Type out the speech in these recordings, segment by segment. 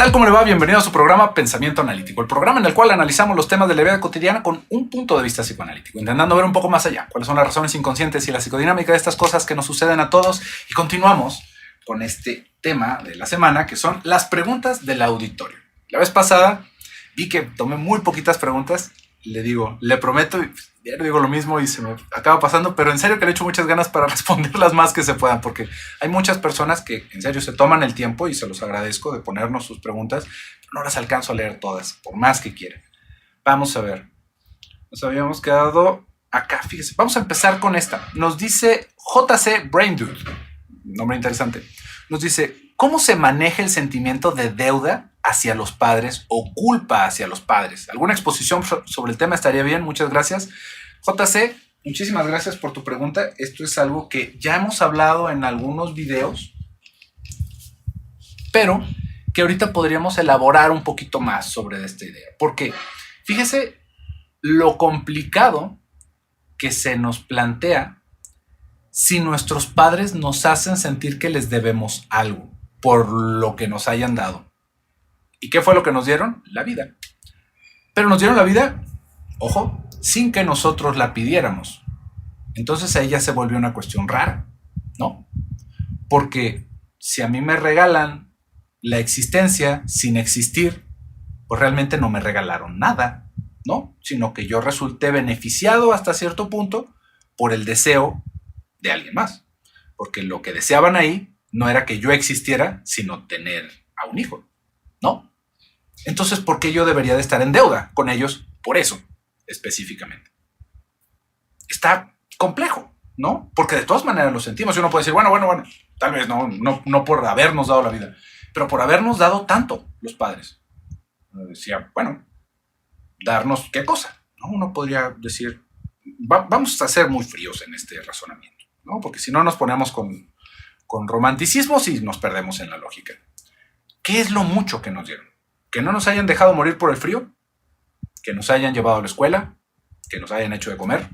tal? ¿Cómo le va? Bienvenido a su programa Pensamiento Analítico, el programa en el cual analizamos los temas de la vida cotidiana con un punto de vista psicoanalítico, intentando ver un poco más allá, cuáles son las razones inconscientes y la psicodinámica de estas cosas que nos suceden a todos. Y continuamos con este tema de la semana, que son las preguntas del auditorio. La vez pasada vi que tomé muy poquitas preguntas, le prometo, ya digo lo mismo y se me acaba pasando, pero en serio que le echo muchas ganas para responder las más que se puedan, porque hay muchas personas que en serio se toman el tiempo, y se los agradezco, de ponernos sus preguntas, pero no las alcanzo a leer todas, por más que quieran. Vamos a ver, nos habíamos quedado acá, fíjese, vamos a empezar con esta. Nos dice JC Braindude, nombre interesante, nos dice: ¿cómo se maneja el sentimiento de deuda hacia los padres o culpa hacia los padres? ¿Alguna exposición sobre el tema estaría bien? Muchas gracias. JC, muchísimas gracias por tu pregunta. Esto es algo que ya hemos hablado en algunos videos, pero que ahorita podríamos elaborar un poquito más sobre esta idea. Porque fíjese lo complicado que se nos plantea si nuestros padres nos hacen sentir que les debemos algo por lo que nos hayan dado. ¿Y qué fue lo que nos dieron? La vida. Pero nos dieron la vida, ojo, sin que nosotros la pidiéramos. Entonces ahí ya se volvió una cuestión rara, ¿no? Porque si a mí me regalan la existencia sin existir, pues realmente no me regalaron nada, ¿no? Sino que yo resulté beneficiado hasta cierto punto por el deseo de alguien más. Porque lo que deseaban ahí no era que yo existiera, sino tener a un hijo, ¿no? Entonces, ¿por qué yo debería de estar en deuda con ellos por eso específicamente? Está complejo, ¿no? Porque de todas maneras lo sentimos. Y uno puede decir, bueno, tal vez no por habernos dado la vida, pero por habernos dado tanto los padres. Uno decía, bueno, ¿darnos qué cosa? ¿No? Uno podría decir, vamos a ser muy fríos en este razonamiento, ¿no? Porque si no nos ponemos con romanticismos y nos perdemos en la lógica. ¿Qué es lo mucho que nos dieron? ¿Que no nos hayan dejado morir por el frío? ¿Que nos hayan llevado a la escuela? ¿Que nos hayan hecho de comer?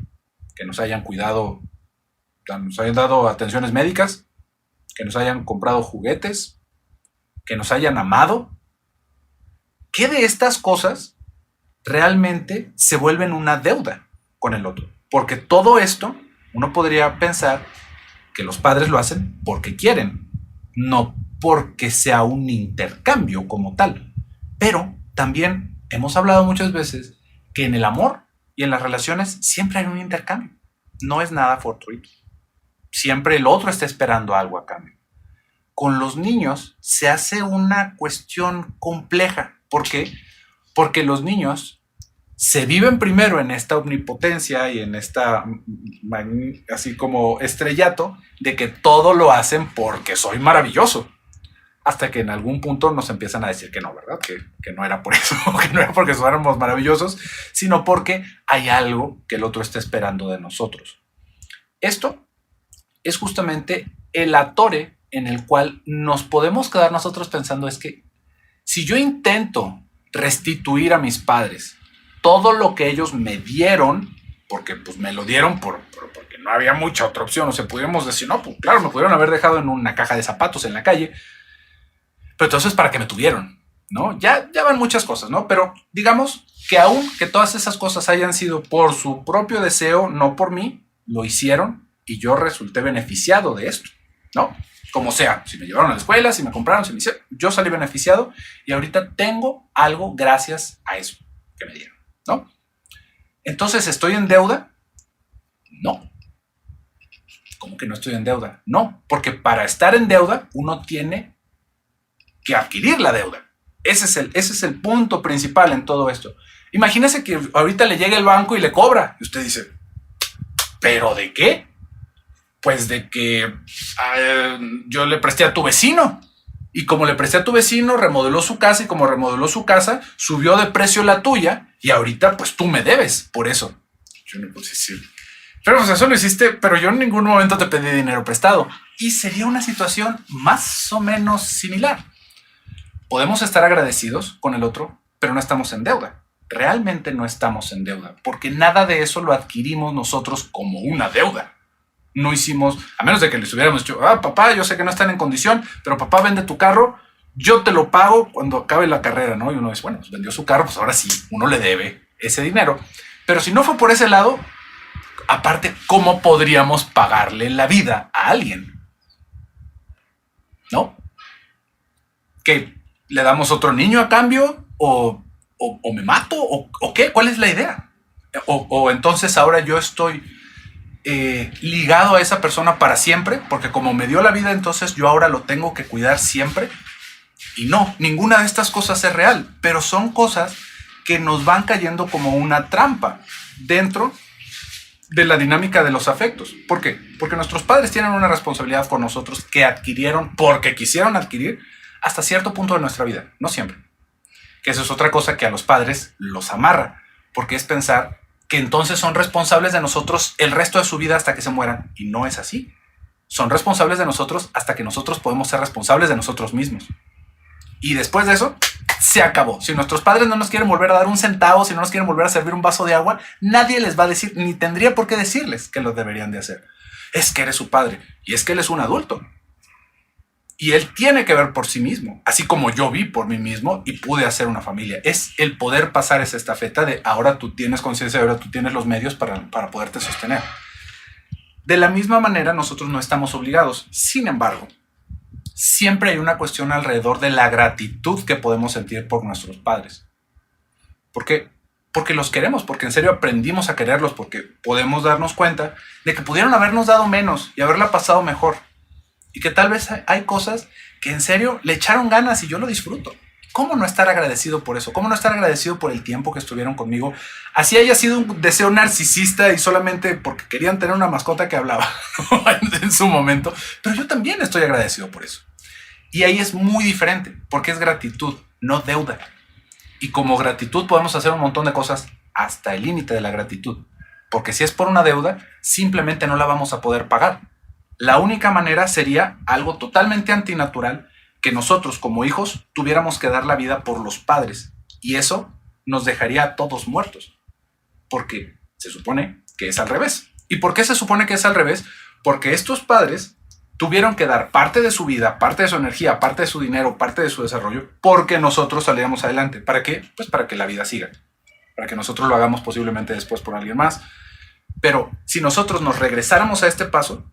¿Que nos hayan cuidado? ¿Nos hayan dado atenciones médicas? ¿Que nos hayan comprado juguetes? ¿Que nos hayan amado? ¿Qué de estas cosas realmente se vuelven una deuda con el otro? Porque todo esto, uno podría pensar que los padres lo hacen porque quieren, no porque sea un intercambio como tal. Pero también hemos hablado muchas veces que en el amor y en las relaciones siempre hay un intercambio. No es nada fortuito. Siempre el otro está esperando algo a cambio. Con los niños se hace una cuestión compleja. ¿Por qué? Porque los niños se viven primero en esta omnipotencia y en esta así como estrellato de que todo lo hacen porque soy maravilloso. Hasta que en algún punto nos empiezan a decir que no, ¿verdad? Que no era por eso, que no era porque fuéramos maravillosos, sino porque hay algo que el otro está esperando de nosotros. Esto es justamente el atore en el cual nos podemos quedar nosotros pensando, es que si yo intento restituir a mis padres todo lo que ellos me dieron, porque pues me lo dieron porque no había mucha otra opción, o sea, pudiéramos decir, no, pues claro, me pudieron haber dejado en una caja de zapatos en la calle, pero entonces, ¿para qué me tuvieron? ¿No? Ya van muchas cosas, ¿no? Pero digamos que aún que todas esas cosas hayan sido por su propio deseo, no por mí, lo hicieron y yo resulté beneficiado de esto, ¿no? Como sea, si me llevaron a la escuela, si me compraron, si me hicieron, yo salí beneficiado y ahorita tengo algo gracias a eso que me dieron, ¿no? Entonces, ¿estoy en deuda? No. ¿Cómo que no estoy en deuda? No, porque para estar en deuda uno tiene que adquirir la deuda. Ese es el punto principal en todo esto. Imagínese que ahorita le llega el banco y le cobra. Y usted dice, ¿pero de qué? Pues de que yo le presté a tu vecino. Y como le presté a tu vecino, remodeló su casa. Y como remodeló su casa, subió de precio la tuya. Y ahorita, pues tú me debes por eso. Yo no puedo decir, pero pues eso lo hiciste, pero yo en ningún momento te pedí dinero prestado. Y sería una situación más o menos similar. Podemos estar agradecidos con el otro, pero no estamos en deuda. Realmente no estamos en deuda, porque nada de eso lo adquirimos nosotros como una deuda. No hicimos, a menos de que les hubiéramos dicho, papá, yo sé que no están en condición, pero papá, vende tu carro, yo te lo pago cuando acabe la carrera, ¿no? Y uno dice, bueno, pues vendió su carro, pues ahora sí, uno le debe ese dinero. Pero si no fue por ese lado, aparte, ¿cómo podríamos pagarle la vida a alguien? ¿No? ¿Que le damos otro niño a cambio? ¿O me mato? ¿O qué? ¿Cuál es la idea? O entonces ahora yo estoy ligado a esa persona para siempre, porque como me dio la vida, entonces yo ahora lo tengo que cuidar siempre. Y no, ninguna de estas cosas es real, pero son cosas que nos van cayendo como una trampa dentro de la dinámica de los afectos. ¿Por qué? Porque nuestros padres tienen una responsabilidad con nosotros que adquirieron porque quisieron adquirir hasta cierto punto de nuestra vida, no siempre. Que eso es otra cosa que a los padres los amarra, porque es pensar que entonces son responsables de nosotros el resto de su vida hasta que se mueran. Y no es así. Son responsables de nosotros hasta que nosotros podemos ser responsables de nosotros mismos. Y después de eso, se acabó. Si nuestros padres no nos quieren volver a dar un centavo, si no nos quieren volver a servir un vaso de agua, nadie les va a decir, ni tendría por qué decirles que lo deberían de hacer. Es que eres su padre y es que él es un adulto. Y él tiene que ver por sí mismo, así como yo vi por mí mismo y pude hacer una familia. Es el poder pasar esa estafeta de ahora tú tienes conciencia, ahora tú tienes los medios para poderte sostener. De la misma manera, nosotros no estamos obligados. Sin embargo, siempre hay una cuestión alrededor de la gratitud que podemos sentir por nuestros padres. ¿Por qué? Porque los queremos, porque en serio aprendimos a quererlos, porque podemos darnos cuenta de que pudieron habernos dado menos y haberla pasado mejor. Y que tal vez hay cosas que en serio le echaron ganas y yo lo disfruto. ¿Cómo no estar agradecido por eso? ¿Cómo no estar agradecido por el tiempo que estuvieron conmigo? Así haya sido un deseo narcisista y solamente porque querían tener una mascota que hablaba en su momento. Pero yo también estoy agradecido por eso. Y ahí es muy diferente, porque es gratitud, no deuda. Y como gratitud podemos hacer un montón de cosas hasta el límite de la gratitud. Porque si es por una deuda, simplemente no la vamos a poder pagar. La única manera sería algo totalmente antinatural, que nosotros como hijos tuviéramos que dar la vida por los padres. Y eso nos dejaría a todos muertos. Porque se supone que es al revés. ¿Y por qué se supone que es al revés? Porque estos padres tuvieron que dar parte de su vida, parte de su energía, parte de su dinero, parte de su desarrollo, porque nosotros saliéramos adelante. ¿Para qué? Pues para que la vida siga. Para que nosotros lo hagamos posiblemente después por alguien más. Pero si nosotros nos regresáramos a este paso,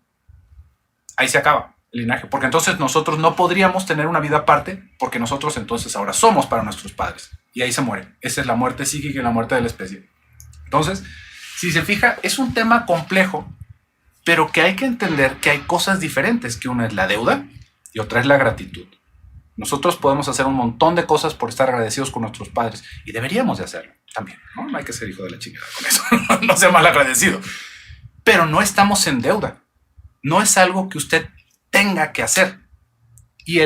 ahí se acaba el linaje, porque entonces nosotros no podríamos tener una vida aparte, porque nosotros entonces ahora somos para nuestros padres, y ahí se muere. Esa es la muerte psíquica y la muerte de la especie. Entonces, si se fija, es un tema complejo, pero que hay que entender que hay cosas diferentes, que una es la deuda y otra es la gratitud. Nosotros podemos hacer un montón de cosas por estar agradecidos con nuestros padres, y deberíamos de hacerlo también, ¿no? No hay que ser hijo de la chingada con eso, no sea mal agradecido, pero no estamos en deuda. No es algo que usted tenga que hacer. Y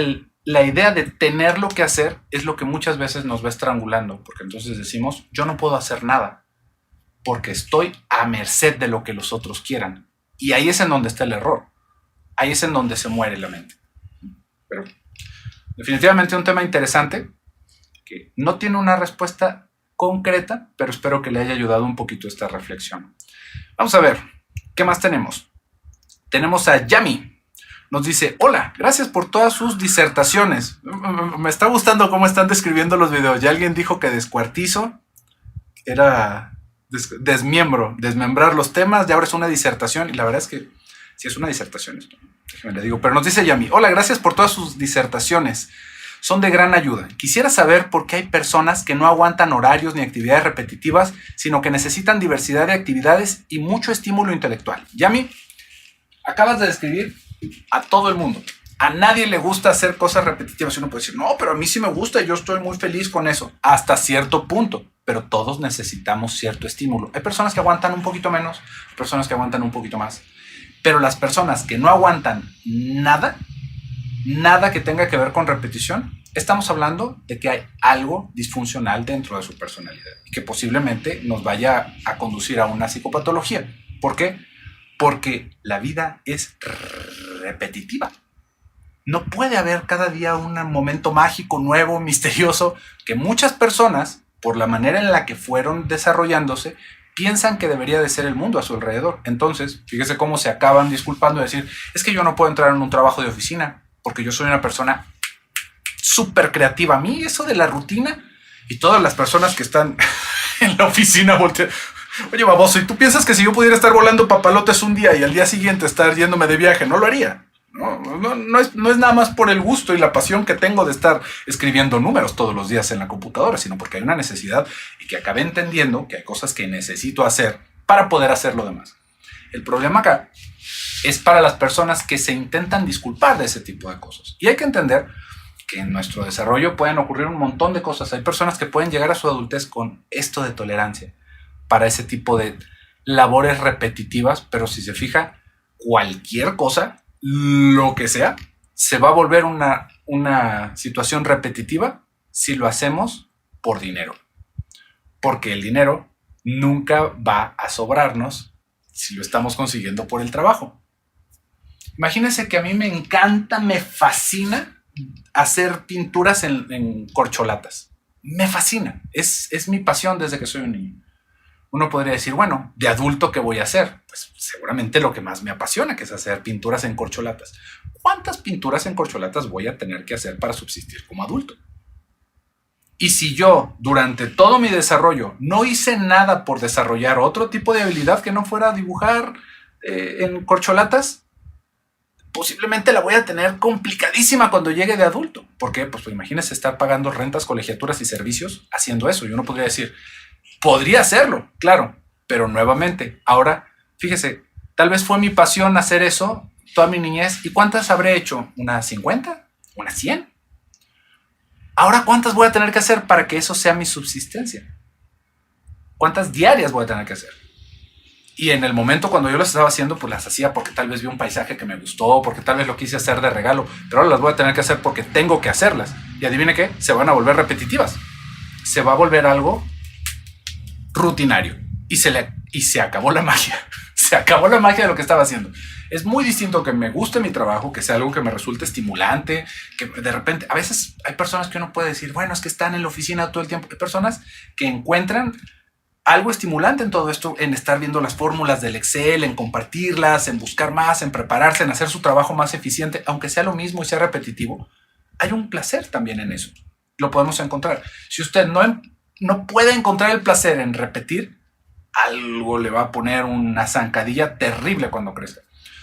la idea de tenerlo que hacer es lo que muchas veces nos va estrangulando, porque entonces decimos, yo no puedo hacer nada, porque estoy a merced de lo que los otros quieran. Y ahí es en donde está el error. Ahí es en donde se muere la mente. Pero definitivamente un tema interesante, que no tiene una respuesta concreta, pero espero que le haya ayudado un poquito esta reflexión. Vamos a ver, ¿qué más tenemos? Tenemos a Yami. Nos dice, hola, gracias por todas sus disertaciones. Me está gustando cómo están describiendo los videos. Ya alguien dijo que descuartizo era desmembrar los temas. Ya ahora es una disertación. Y la verdad es que sí es una disertación esto. Déjeme le digo. Pero nos dice Yami, hola, gracias por todas sus disertaciones. Son de gran ayuda. Quisiera saber por qué hay personas que no aguantan horarios ni actividades repetitivas, sino que necesitan diversidad de actividades y mucho estímulo intelectual. Yami, acabas de describir a todo el mundo. A nadie le gusta hacer cosas repetitivas. Y uno puede decir, no, pero a mí sí me gusta y yo estoy muy feliz con eso. Hasta cierto punto. Pero todos necesitamos cierto estímulo. Hay personas que aguantan un poquito menos, personas que aguantan un poquito más. Pero las personas que no aguantan nada que tenga que ver con repetición, estamos hablando de que hay algo disfuncional dentro de su personalidad y que posiblemente nos vaya a conducir a una psicopatología. ¿Por qué? Porque la vida es repetitiva. No puede haber cada día un momento mágico, nuevo, misterioso, que muchas personas, por la manera en la que fueron desarrollándose, piensan que debería de ser el mundo a su alrededor. Entonces, fíjese cómo se acaban disculpando de decir, es que yo no puedo entrar en un trabajo de oficina porque yo soy una persona súper creativa. A mí eso de la rutina y todas las personas que están en la oficina voltean. Oye, baboso, ¿y tú piensas que si yo pudiera estar volando papalotes un día y al día siguiente estar yéndome de viaje, no lo haría? No es nada más por el gusto y la pasión que tengo de estar escribiendo números todos los días en la computadora, sino porque hay una necesidad y que acabé entendiendo que hay cosas que necesito hacer para poder hacer lo demás. El problema acá es para las personas que se intentan disculpar de ese tipo de cosas. Y hay que entender que en nuestro desarrollo pueden ocurrir un montón de cosas. Hay personas que pueden llegar a su adultez con esto de tolerancia para ese tipo de labores repetitivas, pero si se fija, cualquier cosa, lo que sea, se va a volver una situación repetitiva si lo hacemos por dinero. Porque el dinero nunca va a sobrarnos si lo estamos consiguiendo por el trabajo. Imagínense que a mí me encanta, me fascina hacer pinturas en corcholatas. Me fascina. Es mi pasión desde que soy un niño. Uno podría decir, bueno, de adulto, ¿qué voy a hacer? Pues seguramente lo que más me apasiona, que es hacer pinturas en corcholatas. ¿Cuántas pinturas en corcholatas voy a tener que hacer para subsistir como adulto? Y si yo, durante todo mi desarrollo, no hice nada por desarrollar otro tipo de habilidad que no fuera dibujar en corcholatas, posiblemente la voy a tener complicadísima cuando llegue de adulto. ¿Por qué? Pues imagínese estar pagando rentas, colegiaturas y servicios haciendo eso. Y uno podría decir, podría hacerlo, claro, pero nuevamente, ahora, fíjese, tal vez fue mi pasión hacer eso toda mi niñez. ¿Y cuántas habré hecho? ¿Unas 50? ¿Unas 100? Ahora, ¿cuántas voy a tener que hacer para que eso sea mi subsistencia? ¿Cuántas diarias voy a tener que hacer? Y en el momento cuando yo las estaba haciendo, pues las hacía porque tal vez vi un paisaje que me gustó, porque tal vez lo quise hacer de regalo, pero ahora las voy a tener que hacer porque tengo que hacerlas. Y adivine qué, se van a volver repetitivas. Se va a volver algo rutinario. Y se acabó la magia. Se acabó la magia de lo que estaba haciendo. Es muy distinto que me guste mi trabajo, que sea algo que me resulte estimulante, que de repente, a veces hay personas que uno puede decir, bueno, es que están en la oficina todo el tiempo. Hay personas que encuentran algo estimulante en todo esto, en estar viendo las fórmulas del Excel, en compartirlas, en buscar más, en prepararse, en hacer su trabajo más eficiente, aunque sea lo mismo y sea repetitivo. Hay un placer también en eso. Lo podemos encontrar. Si usted no puede encontrar el placer en repetir, algo le va a poner una zancadilla terrible cuando crezca.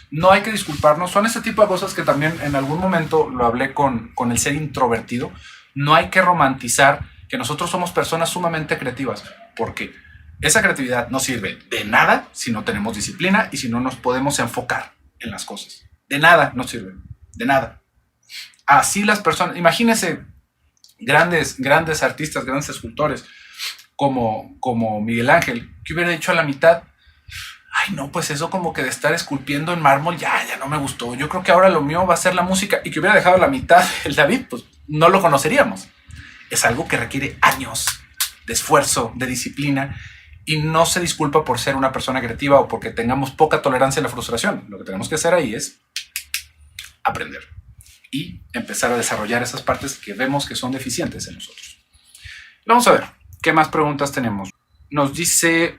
No hay que disculparnos. Son ese tipo de cosas que también en algún momento lo hablé con el ser introvertido. No hay que romantizar que nosotros somos personas sumamente creativas, porque esa creatividad no sirve de nada si no tenemos disciplina y si no nos podemos enfocar en las cosas. De nada nos sirve, de nada. Así las personas, imagínense grandes artistas, grandes escultores como Miguel Ángel, que hubiera dicho a la mitad, ay no, pues eso como que de estar esculpiendo en mármol ya no me gustó, yo creo que ahora lo mío va a ser la música, y que hubiera dejado a la mitad el David, pues no lo conoceríamos. Es algo que requiere años de esfuerzo, de disciplina, y no se disculpa por ser una persona creativa o porque tengamos poca tolerancia a la frustración. Lo que tenemos que hacer ahí es aprender y empezar a desarrollar esas partes que vemos que son deficientes en nosotros. Vamos a ver, ¿qué más preguntas tenemos? Nos dice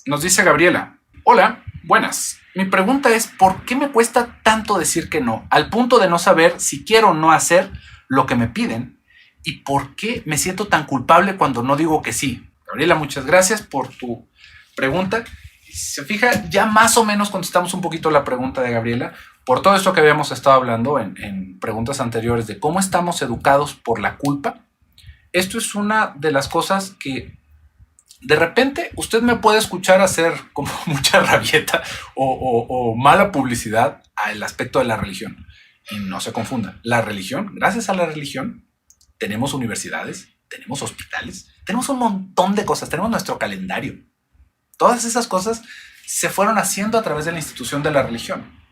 Gabriela, hola, buenas. Mi pregunta es, ¿por qué me cuesta tanto decir que no? Al punto de no saber si quiero o no hacer lo que me piden. ¿Y por qué me siento tan culpable cuando no digo que sí? Gabriela, muchas gracias por tu pregunta. Si se fija, ya más o menos contestamos un poquito la pregunta de Gabriela por todo esto que habíamos estado hablando en preguntas anteriores de cómo estamos educados por la culpa. Esto es una de las cosas que de repente usted me puede escuchar hacer como mucha rabieta o mala publicidad al aspecto de la religión. Y no se confunda, la religión, gracias a la religión, tenemos universidades, tenemos hospitales, tenemos un montón de cosas, tenemos nuestro calendario. Todas esas cosas se fueron haciendo a través de la institución de la religión.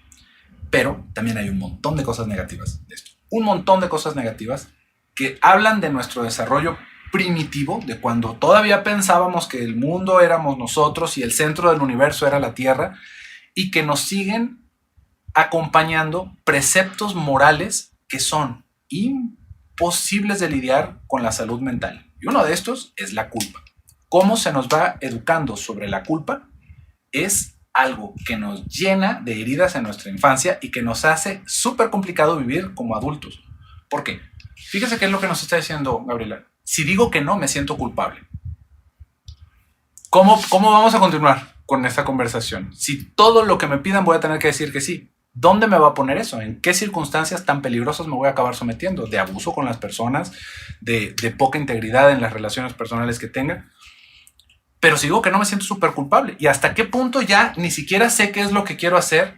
Pero también hay un montón de cosas negativas de esto. Un montón de cosas negativas que hablan de nuestro desarrollo primitivo, de cuando todavía pensábamos que el mundo éramos nosotros y el centro del universo era la Tierra, y que nos siguen acompañando preceptos morales que son imposibles de lidiar con la salud mental. Y uno de estos es la culpa. Cómo se nos va educando sobre la culpa es algo que nos llena de heridas en nuestra infancia y que nos hace súper complicado vivir como adultos. ¿Por qué? Fíjese qué es lo que nos está diciendo Gabriela. Si digo que no, me siento culpable. ¿Cómo vamos a continuar con esta conversación? Si todo lo que me pidan voy a tener que decir que sí. ¿Dónde me va a poner eso? ¿En qué circunstancias tan peligrosas me voy a acabar sometiendo? ¿De abuso con las personas? ¿De poca integridad en las relaciones personales que tenga? Pero si digo que no, me siento súper culpable. ¿Y hasta qué punto ya ni siquiera sé qué es lo que quiero hacer?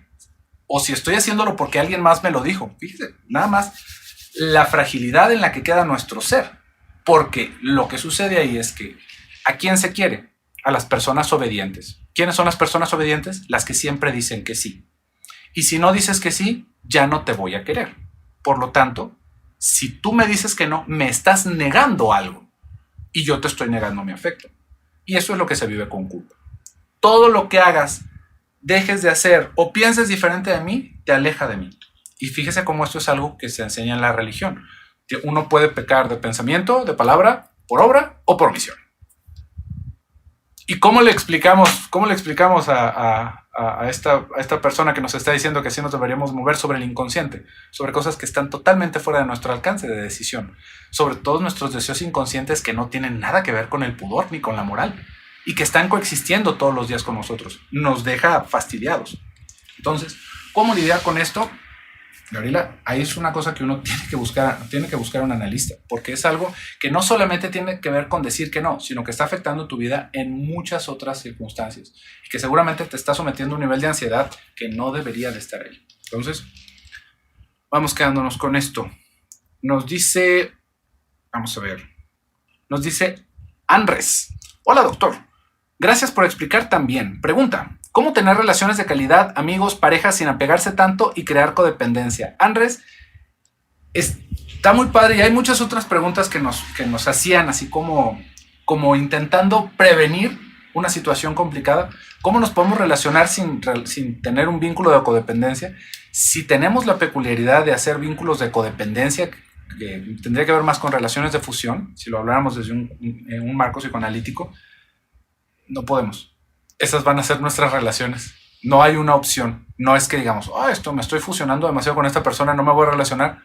O si estoy haciéndolo porque alguien más me lo dijo. Fíjese, nada más la fragilidad en la que queda nuestro ser. Porque lo que sucede ahí es que ¿a quién se quiere? A las personas obedientes. ¿Quiénes son las personas obedientes? Las que siempre dicen que sí. Y si no dices que sí, ya no te voy a querer. Por lo tanto, si tú me dices que no, me estás negando algo. Y yo te estoy negando mi afecto. Y eso es lo que se vive con culpa. Todo lo que hagas, dejes de hacer o pienses diferente de mí, te aleja de mí. Y fíjese cómo esto es algo que se enseña en la religión. Que uno puede pecar de pensamiento, de palabra, por obra o por omisión. ¿Y cómo le explicamos a esta persona que nos está diciendo que así nos deberíamos mover sobre el inconsciente? Sobre cosas que están totalmente fuera de nuestro alcance de decisión. Sobre todos nuestros deseos inconscientes que no tienen nada que ver con el pudor ni con la moral. Y que están coexistiendo todos los días con nosotros. Nos deja fastidiados. Entonces, ¿cómo lidiar con esto? Gabriela, ahí es una cosa que uno tiene que buscar un analista, porque es algo que no solamente tiene que ver con decir que no, sino que está afectando tu vida en muchas otras circunstancias y que seguramente te está sometiendo a un nivel de ansiedad que no debería de estar ahí. Entonces, vamos quedándonos con esto. Nos dice Andrés. Hola, doctor. Gracias por explicar tan bien. Pregunta: ¿cómo tener relaciones de calidad, amigos, parejas sin apegarse tanto y crear codependencia? Andrés, está muy padre y hay muchas otras preguntas que nos hacían así como intentando prevenir una situación complicada. ¿Cómo nos podemos relacionar sin tener un vínculo de codependencia? Si tenemos la peculiaridad de hacer vínculos de codependencia, que tendría que ver más con relaciones de fusión, si lo habláramos desde un marco psicoanalítico, no podemos. Esas van a ser nuestras relaciones. No hay una opción. No es que digamos, me estoy fusionando demasiado con esta persona, no me voy a relacionar.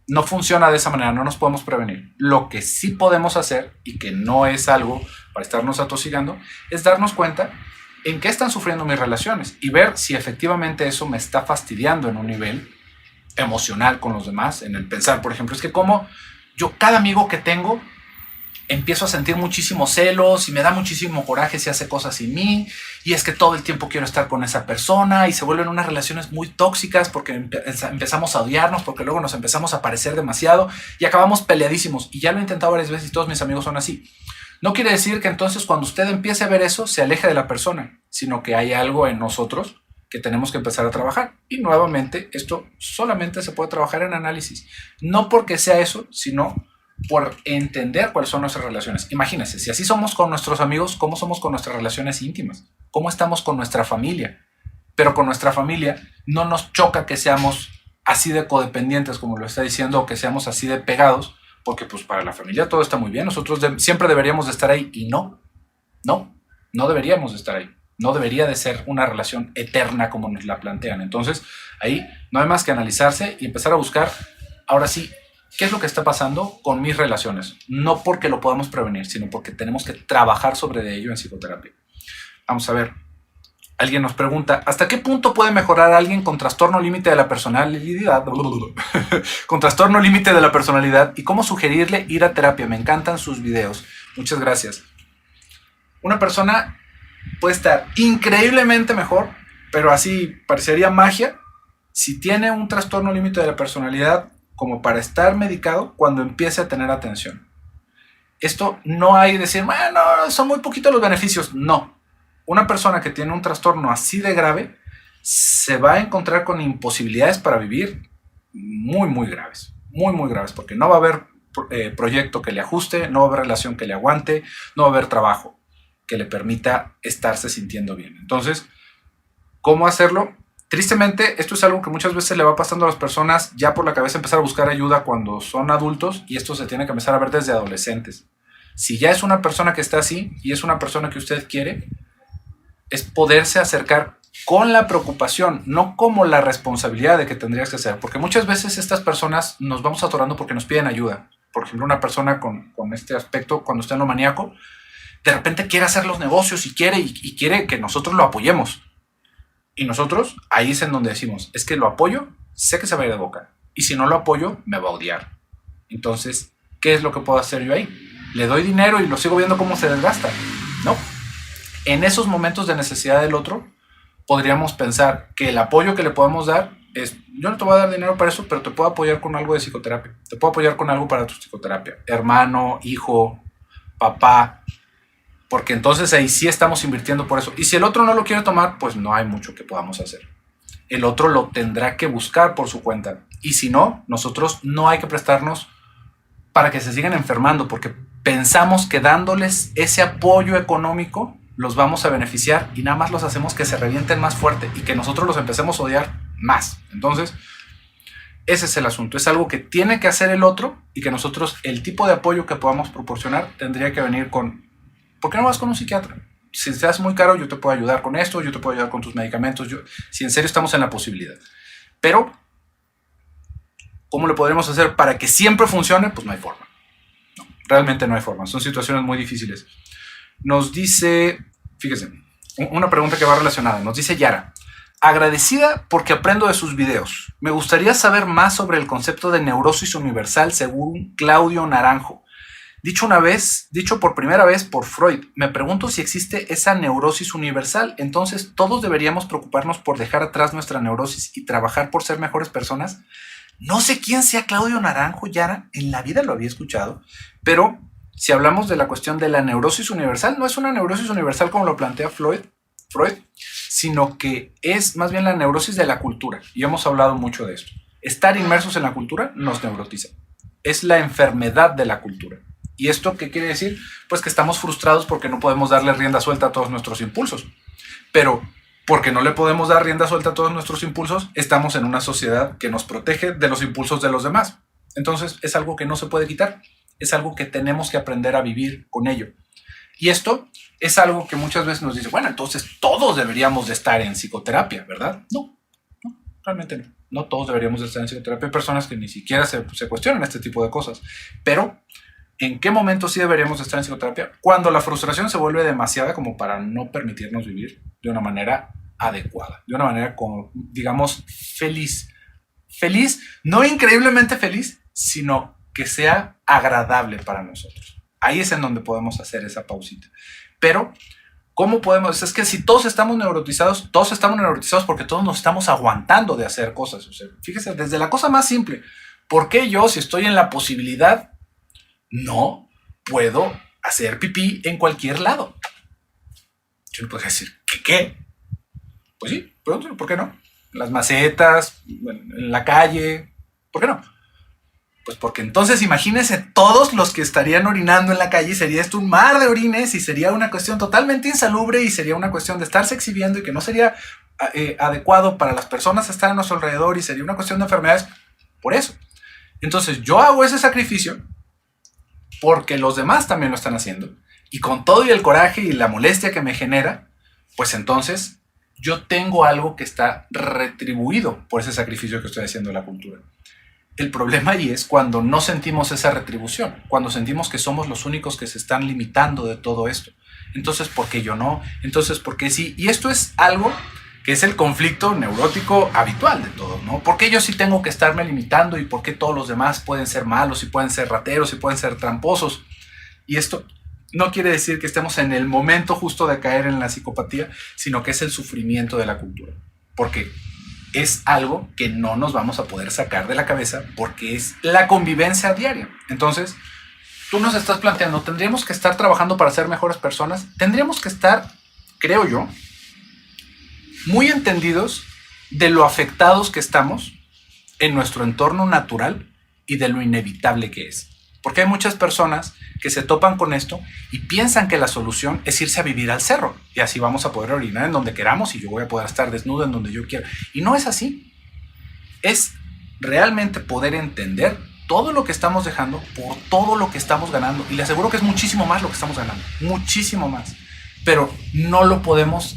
No funciona de esa manera, no nos podemos prevenir. Lo que sí podemos hacer, y que no es algo para estarnos atosigando, es darnos cuenta en qué están sufriendo mis relaciones y ver si efectivamente eso me está fastidiando en un nivel emocional con los demás, en el pensar, por ejemplo, es que como yo cada amigo que tengo empiezo a sentir muchísimos celos y me da muchísimo coraje si hace cosas sin mí, y es que todo el tiempo quiero estar con esa persona y se vuelven unas relaciones muy tóxicas porque empezamos a odiarnos, porque luego nos empezamos a parecer demasiado y acabamos peleadísimos. Y ya lo he intentado varias veces y todos mis amigos son así. No quiere decir que entonces cuando usted empiece a ver eso se aleje de la persona, sino que hay algo en nosotros que tenemos que empezar a trabajar. Y nuevamente, esto solamente se puede trabajar en análisis. No porque sea eso, sino por entender cuáles son nuestras relaciones. Imagínense, si así somos con nuestros amigos, ¿cómo somos con nuestras relaciones íntimas? ¿Cómo estamos con nuestra familia? Pero con nuestra familia no nos choca que seamos así de codependientes, como lo está diciendo, o que seamos así de pegados, porque pues para la familia todo está muy bien. Nosotros siempre deberíamos de estar ahí, y no deberíamos de estar ahí. No debería de ser una relación eterna como nos la plantean. Entonces, ahí no hay más que analizarse y empezar a buscar, ahora sí, ¿qué es lo que está pasando con mis relaciones? No porque lo podamos prevenir, sino porque tenemos que trabajar sobre ello en psicoterapia. Vamos a ver. Alguien nos pregunta, ¿hasta qué punto puede mejorar a alguien con trastorno límite de la personalidad? Con trastorno límite de la personalidad, y cómo sugerirle ir a terapia. Me encantan sus videos. Muchas gracias. Una persona puede estar increíblemente mejor, pero así parecería magia, si tiene un trastorno límite de la personalidad como para estar medicado cuando empiece a tener atención. Esto no hay decir, bueno, son muy poquitos los beneficios. No. Una persona que tiene un trastorno así de grave se va a encontrar con imposibilidades para vivir muy, muy graves. Muy, muy graves, porque no va a haber proyecto que le ajuste, no va a haber relación que le aguante, no va a haber trabajo que le permita estarse sintiendo bien. Entonces, ¿cómo hacerlo? Tristemente, esto es algo que muchas veces le va pasando a las personas ya por la cabeza, empezar a buscar ayuda cuando son adultos, y esto se tiene que empezar a ver desde adolescentes. Si ya es una persona que está así y es una persona que usted quiere, es poderse acercar con la preocupación, no como la responsabilidad de que tendrías que hacer, porque muchas veces estas personas nos vamos atorando porque nos piden ayuda. Por ejemplo, una persona con este aspecto, cuando está en lo maníaco, de repente quiere hacer los negocios y quiere que nosotros lo apoyemos. Y nosotros, ahí es en donde decimos, es que lo apoyo, sé que se va a ir de boca. Y si no lo apoyo, me va a odiar. Entonces, ¿qué es lo que puedo hacer yo ahí? ¿Le doy dinero y lo sigo viendo cómo se desgasta? No. En esos momentos de necesidad del otro, podríamos pensar que el apoyo que le podemos dar es, yo no te voy a dar dinero para eso, pero te puedo apoyar con algo de psicoterapia. Te puedo apoyar con algo para tu psicoterapia. Hermano, hijo, papá. Porque entonces ahí sí estamos invirtiendo por eso. Y si el otro no lo quiere tomar, pues no hay mucho que podamos hacer. El otro lo tendrá que buscar por su cuenta. Y si no, nosotros no hay que prestarnos para que se sigan enfermando, porque pensamos que dándoles ese apoyo económico los vamos a beneficiar y nada más los hacemos que se revienten más fuerte y que nosotros los empecemos a odiar más. Entonces, ese es el asunto. Es algo que tiene que hacer el otro y que nosotros, el tipo de apoyo que podamos proporcionar, tendría que venir con, ¿por qué no vas con un psiquiatra? Si te hace muy caro, yo te puedo ayudar con esto, yo te puedo ayudar con tus medicamentos, si en serio estamos en la posibilidad. Pero, ¿cómo lo podremos hacer para que siempre funcione? Pues no hay forma. No, realmente no hay forma. Son situaciones muy difíciles. Nos dice, fíjese, una pregunta que va relacionada. Nos dice Yara, agradecida porque aprendo de sus videos. Me gustaría saber más sobre el concepto de neurosis universal según Claudio Naranjo. Dicho por primera vez por Freud. Me pregunto si existe esa neurosis universal. Entonces, ¿todos deberíamos preocuparnos por dejar atrás nuestra neurosis y trabajar por ser mejores personas? No sé quién sea Claudio Naranjo, Yara. En la vida lo había escuchado. Pero si hablamos de la cuestión de la neurosis universal, no es una neurosis universal como lo plantea Freud, sino que es más bien la neurosis de la cultura. Y hemos hablado mucho de esto. Estar inmersos en la cultura nos neurotiza. Es la enfermedad de la cultura. ¿Y esto qué quiere decir? Pues que estamos frustrados porque no podemos darle rienda suelta a todos nuestros impulsos. Pero porque no le podemos dar rienda suelta a todos nuestros impulsos, estamos en una sociedad que nos protege de los impulsos de los demás. Entonces es algo que no se puede quitar. Es algo que tenemos que aprender a vivir con ello. Y esto es algo que muchas veces nos dice, bueno, entonces todos deberíamos de estar en psicoterapia, ¿verdad? No, realmente no. No todos deberíamos de estar en psicoterapia. Hay personas que ni siquiera se cuestionan este tipo de cosas. Pero, ¿en qué momento sí deberíamos de estar en psicoterapia? Cuando la frustración se vuelve demasiada como para no permitirnos vivir de una manera adecuada, de una manera como, digamos, feliz. Feliz, no increíblemente feliz, sino que sea agradable para nosotros. Ahí es en donde podemos hacer esa pausita. Pero, ¿cómo podemos? Es que si todos estamos neurotizados porque todos nos estamos aguantando de hacer cosas. O sea, fíjese, desde la cosa más simple. ¿Por qué yo, si estoy en la posibilidad, no puedo hacer pipí en cualquier lado? Yo le podría decir, ¿qué? Pues sí, pregúntale, ¿por qué no? En las macetas, en la calle, ¿por qué no? Pues porque entonces imagínense todos los que estarían orinando en la calle, sería esto un mar de orines y sería una cuestión totalmente insalubre y sería una cuestión de estarse exhibiendo y que no sería adecuado para las personas estar a nuestro alrededor y sería una cuestión de enfermedades. Por eso. Entonces yo hago ese sacrificio porque los demás también lo están haciendo y con todo y el coraje y la molestia que me genera, pues entonces yo tengo algo que está retribuido por ese sacrificio que estoy haciendo de la cultura. El problema ahí es cuando no sentimos esa retribución, cuando sentimos que somos los únicos que se están limitando de todo esto. Entonces, ¿por qué yo no? Entonces, ¿por qué sí? Y esto es algo que es el conflicto neurótico habitual de todos, ¿no? ¿Por qué yo sí tengo que estarme limitando y por qué todos los demás pueden ser malos y pueden ser rateros y pueden ser tramposos? Y esto no quiere decir que estemos en el momento justo de caer en la psicopatía, sino que es el sufrimiento de la cultura. Porque es algo que no nos vamos a poder sacar de la cabeza porque es la convivencia diaria. Entonces, tú nos estás planteando, ¿tendríamos que estar trabajando para ser mejores personas? Tendríamos que estar, creo yo, muy entendidos de lo afectados que estamos en nuestro entorno natural y de lo inevitable que es. Porque hay muchas personas que se topan con esto y piensan que la solución es irse a vivir al cerro y así vamos a poder orinar en donde queramos y yo voy a poder estar desnudo en donde yo quiera. Y no es así. Es realmente poder entender todo lo que estamos dejando por todo lo que estamos ganando. Y le aseguro que es muchísimo más lo que estamos ganando. Muchísimo más. Pero no lo podemos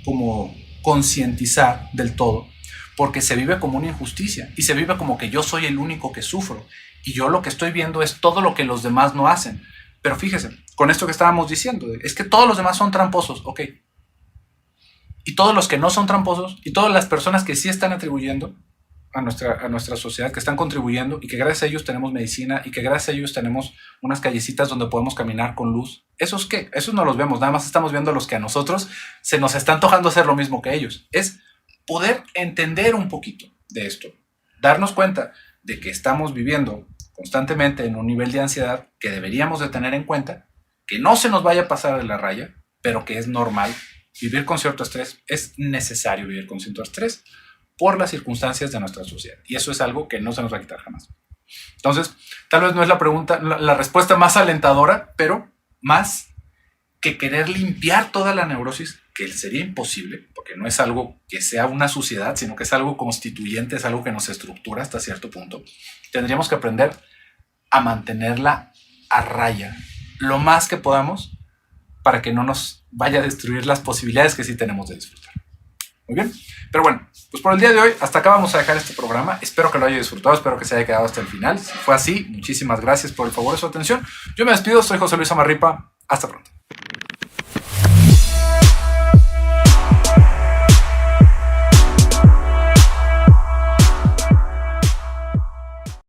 como concientizar del todo, porque se vive como una injusticia y se vive como que yo soy el único que sufro y yo lo que estoy viendo es todo lo que los demás no hacen. Pero fíjese, con esto que estábamos diciendo, es que todos los demás son tramposos, ok. Y todos los que no son tramposos y todas las personas que sí están atribuyendo a nuestra sociedad, que están contribuyendo y que gracias a ellos tenemos medicina y que gracias a ellos tenemos unas callecitas donde podemos caminar con luz. ¿Esos qué? Esos no los vemos, nada más estamos viendo a los que a nosotros se nos está antojando hacer lo mismo que ellos. Es poder entender un poquito de esto, darnos cuenta de que estamos viviendo constantemente en un nivel de ansiedad que deberíamos de tener en cuenta, que no se nos vaya a pasar de la raya, pero que es normal vivir con cierto estrés, es necesario vivir con cierto estrés por las circunstancias de nuestra sociedad. Y eso es algo que no se nos va a quitar jamás. Entonces, tal vez no es la respuesta más alentadora, pero más que querer limpiar toda la neurosis, que sería imposible, porque no es algo que sea una suciedad, sino que es algo constituyente, es algo que nos estructura hasta cierto punto. Tendríamos que aprender a mantenerla a raya lo más que podamos para que no nos vaya a destruir las posibilidades que sí tenemos de disfrutar. Muy bien, pero bueno, pues por el día de hoy hasta acá vamos a dejar este programa. Espero que lo haya disfrutado, espero que se haya quedado hasta el final. Si fue así, muchísimas gracias por el favor de su atención. Yo me despido, soy José Luis Amarripa, hasta pronto.